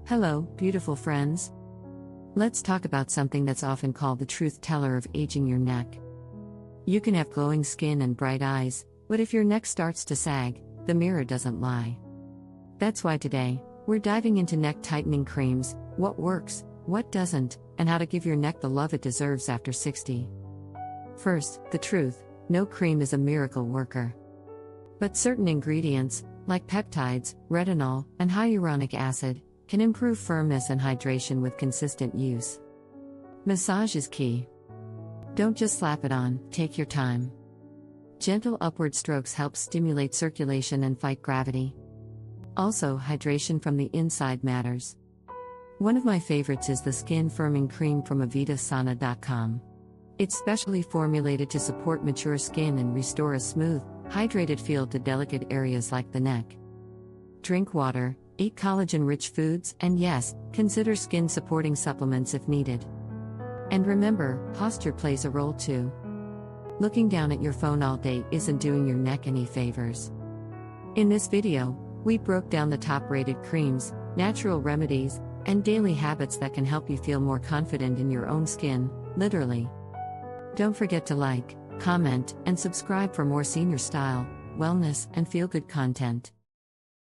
Hello, beautiful friends. Let's talk about something that's often called the truth teller of aging your neck. You can have glowing skin and bright eyes, but if your neck starts to sag, the mirror doesn't lie. That's why today, we're diving into neck tightening creams, what works, what doesn't, and how to give your neck the love it deserves after 60. First, the truth: no cream is a miracle worker. But certain ingredients, like peptides, retinol, and hyaluronic acid, can improve firmness and hydration with consistent use. Massage is key. Don't just slap it on, take your time. Gentle upward strokes help stimulate circulation and fight gravity. Also, hydration from the inside matters. One of my favorites is the skin firming cream from avitasana.com. It's specially formulated to support mature skin and restore a smooth, hydrated feel to delicate areas like the neck. Drink water, eat collagen-rich foods, and yes, consider skin-supporting supplements if needed. And remember, posture plays a role too. Looking down at your phone all day isn't doing your neck any favors. In this video, we broke down the top-rated creams, natural remedies, and daily habits that can help you feel more confident in your own skin, literally. Don't forget to like, comment, and subscribe for more senior style, wellness, and feel-good content.